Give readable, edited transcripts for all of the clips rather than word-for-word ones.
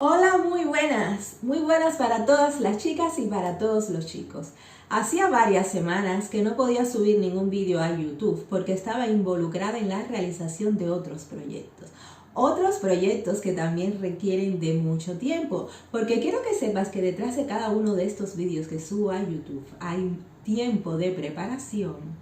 Hola, muy buenas para todas las chicas y para todos los chicos. Hacía varias semanas que no podía subir ningún vídeo a YouTube porque estaba involucrada en la realización de otros proyectos que también requieren de mucho tiempo, porque quiero que sepas que detrás de cada uno de estos vídeos que subo a YouTube hay tiempo de preparación,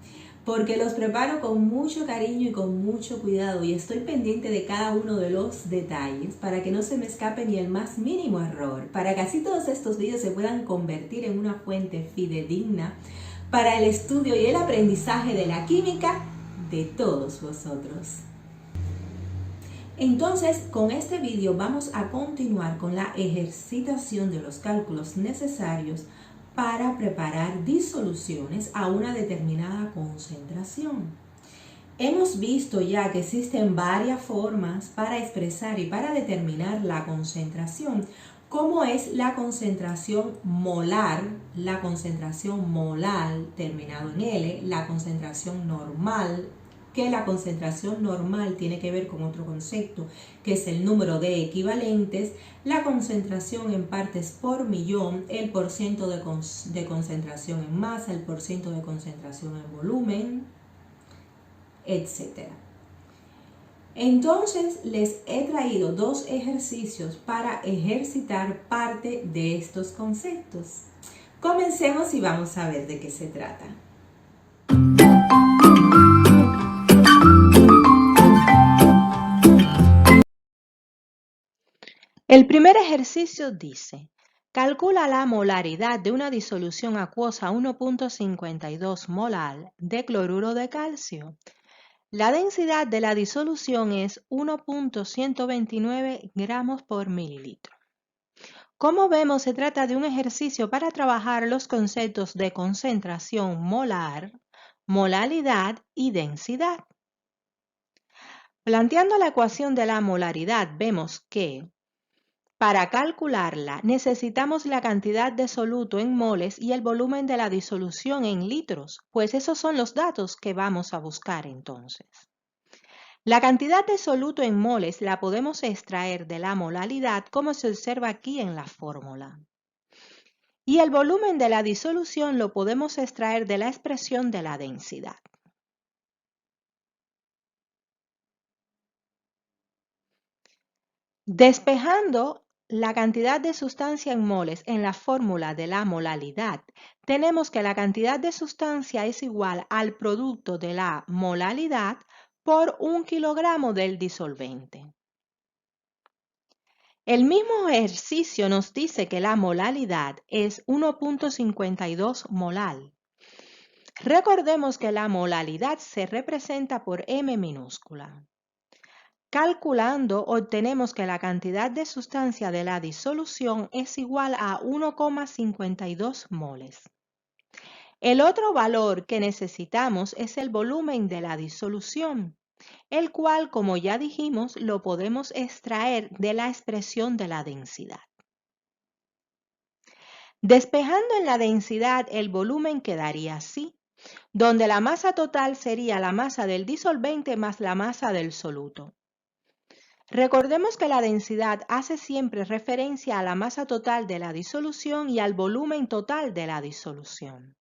porque los preparo con mucho cariño y con mucho cuidado y estoy pendiente de cada uno de los detalles para que no se me escape ni el más mínimo error, para que así todos estos vídeos se puedan convertir en una fuente fidedigna para el estudio y el aprendizaje de la química de todos vosotros. Entonces, con este vídeo vamos a continuar con la ejercitación de los cálculos necesarios para preparar disoluciones a una determinada concentración. Hemos visto ya que existen varias formas para expresar y para determinar la concentración, como es la concentración molar terminado en L, la concentración normal, que la concentración normal tiene que ver con otro concepto, que es el número de equivalentes, la concentración en partes por millón, el porciento de concentración en masa, el porciento de concentración en volumen, etc. Entonces les he traído dos ejercicios para ejercitar parte de estos conceptos. Comencemos y vamos a ver de qué se trata. El primer ejercicio dice: calcula la molaridad de una disolución acuosa 1.52 molar de cloruro de calcio. La densidad de la disolución es 1.129 gramos por mililitro. Como vemos, se trata de un ejercicio para trabajar los conceptos de concentración molar, molaridad y densidad. Planteando la ecuación de la molaridad, vemos que para calcularla necesitamos la cantidad de soluto en moles y el volumen de la disolución en litros, pues esos son los datos que vamos a buscar entonces. La cantidad de soluto en moles la podemos extraer de la molaridad, como se observa aquí en la fórmula. Y el volumen de la disolución lo podemos extraer de la expresión de la densidad. Despejando la cantidad de sustancia en moles en la fórmula de la molaridad, tenemos que la cantidad de sustancia es igual al producto de la molaridad por 1 kilogramo del disolvente. El mismo ejercicio nos dice que la molaridad es 1.52 molar. Recordemos que la molaridad se representa por M minúscula. Calculando, obtenemos que la cantidad de sustancia de la disolución es igual a 1,52 moles. El otro valor que necesitamos es el volumen de la disolución, el cual, como ya dijimos, lo podemos extraer de la expresión de la densidad. Despejando en la densidad, el volumen quedaría así, donde la masa total sería la masa del disolvente más la masa del soluto. Recordemos que la densidad hace siempre referencia a la masa total de la disolución y al volumen total de la disolución.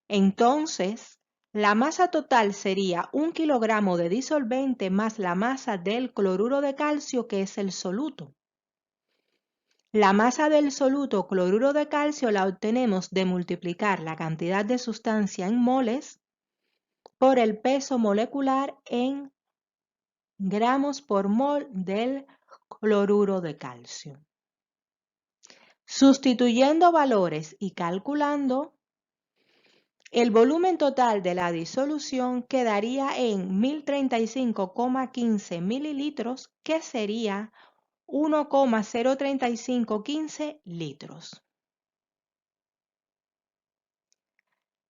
Entonces, la masa total sería 1 kilogramo de disolvente más la masa del cloruro de calcio, que es el soluto. La masa del soluto cloruro de calcio la obtenemos de multiplicar la cantidad de sustancia en moles por el peso molecular en gramos por mol del cloruro de calcio. Sustituyendo valores y calculando, el volumen total de la disolución quedaría en 1035,15 mililitros, que sería 1,03515 litros.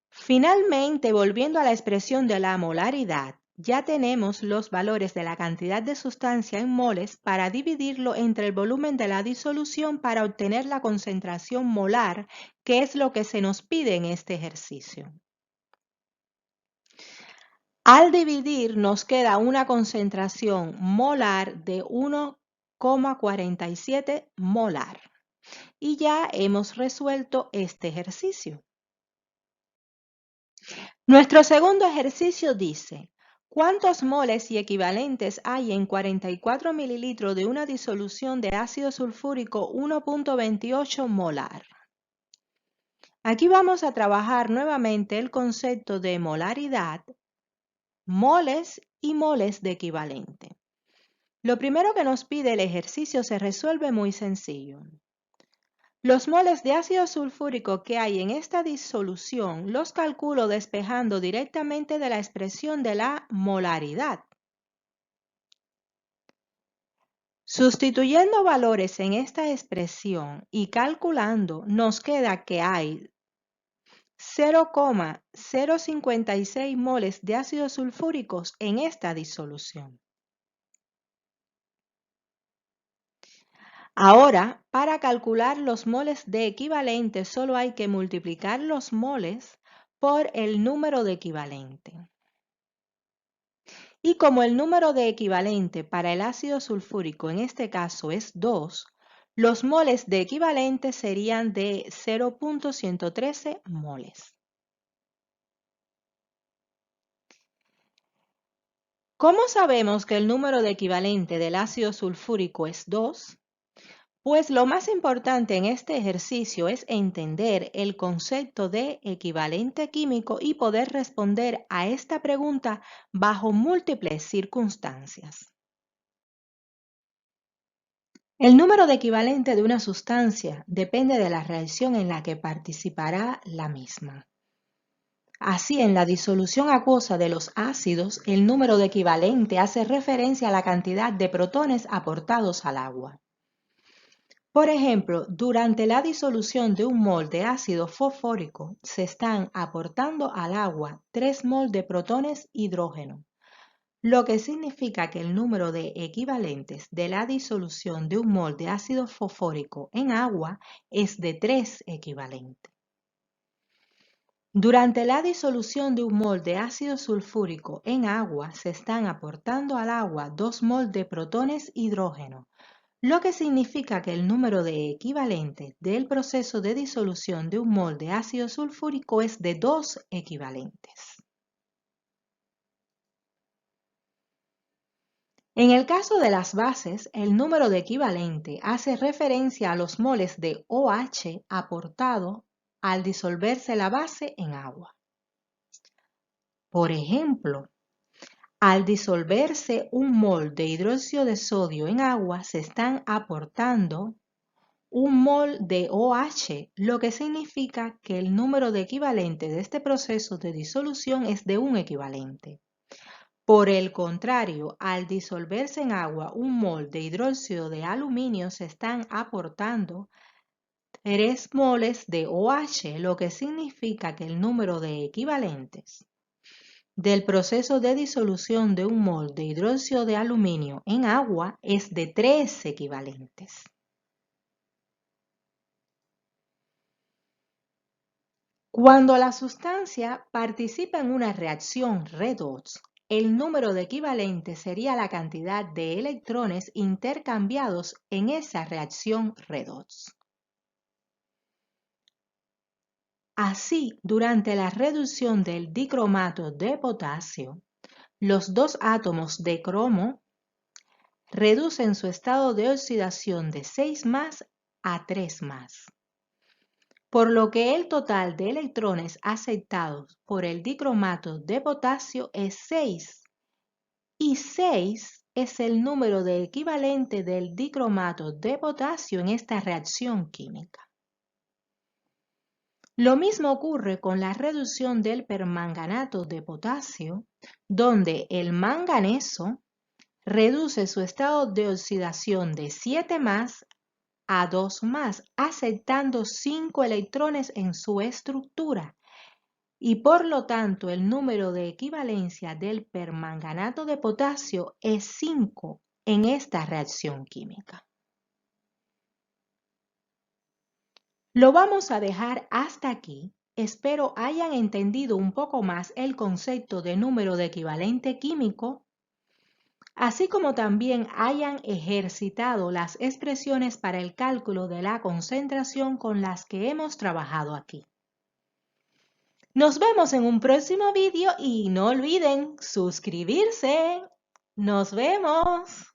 Finalmente, volviendo a la expresión de la molaridad, ya tenemos los valores de la cantidad de sustancia en moles para dividirlo entre el volumen de la disolución para obtener la concentración molar, que es lo que se nos pide en este ejercicio. Al dividir nos queda una concentración molar de 1 3,47 molar. Y ya hemos resuelto este ejercicio. Nuestro segundo ejercicio dice, ¿cuántos moles y equivalentes hay en 44 mililitros de una disolución de ácido sulfúrico 1.28 molar? Aquí vamos a trabajar nuevamente el concepto de molaridad, moles y moles de equivalente. Lo primero que nos pide el ejercicio se resuelve muy sencillo. Los moles de ácido sulfúrico que hay en esta disolución los calculo despejando directamente de la expresión de la molaridad. Sustituyendo valores en esta expresión y calculando, nos queda que hay 0,056 moles de ácidos sulfúricos en esta disolución. Ahora, para calcular los moles de equivalente, solo hay que multiplicar los moles por el número de equivalente. Y como el número de equivalente para el ácido sulfúrico en este caso es 2, los moles de equivalente serían de 0.113 moles. ¿Cómo sabemos que el número de equivalente del ácido sulfúrico es 2? Pues lo más importante en este ejercicio es entender el concepto de equivalente químico y poder responder a esta pregunta bajo múltiples circunstancias. El número de equivalente de una sustancia depende de la reacción en la que participará la misma. Así, en la disolución acuosa de los ácidos, el número de equivalente hace referencia a la cantidad de protones aportados al agua. Por ejemplo, durante la disolución de un mol de ácido fosfórico se están aportando al agua 3 mol de protones hidrógeno, lo que significa que el número de equivalentes de la disolución de un mol de ácido fosfórico en agua es de 3 equivalentes. Durante la disolución de un mol de ácido sulfúrico en agua se están aportando al agua 2 mol de protones hidrógeno, lo que significa que el número de equivalentes del proceso de disolución de un mol de ácido sulfúrico es de 2 equivalentes. En el caso de las bases, el número de equivalente hace referencia a los moles de OH aportado al disolverse la base en agua. Por ejemplo, al disolverse un mol de hidróxido de sodio en agua, se están aportando un mol de OH, lo que significa que el número de equivalentes de este proceso de disolución es de un equivalente. Por el contrario, al disolverse en agua un mol de hidróxido de aluminio, se están aportando 3 moles de OH, lo que significa que el número de equivalentes del proceso de disolución de un mol de hidróxido de aluminio en agua es de 3 equivalentes. Cuando la sustancia participa en una reacción redox, el número de equivalentes sería la cantidad de electrones intercambiados en esa reacción redox. Así, durante la reducción del dicromato de potasio, los dos átomos de cromo reducen su estado de oxidación de 6 a 3 por lo que el total de electrones aceptados por el dicromato de potasio es 6, y 6 es el número de equivalente del dicromato de potasio en esta reacción química. Lo mismo ocurre con la reducción del permanganato de potasio, donde el manganeso reduce su estado de oxidación de 7 a 2 aceptando 5 electrones en su estructura, y por lo tanto el número de equivalencia del permanganato de potasio es 5 en esta reacción química. Lo vamos a dejar hasta aquí. Espero hayan entendido un poco más el concepto de número de equivalente químico. así como también hayan ejercitado las expresiones para el cálculo de la concentración con las que hemos trabajado aquí. Nos vemos en un próximo vídeo y no olviden suscribirse. ¡Nos vemos!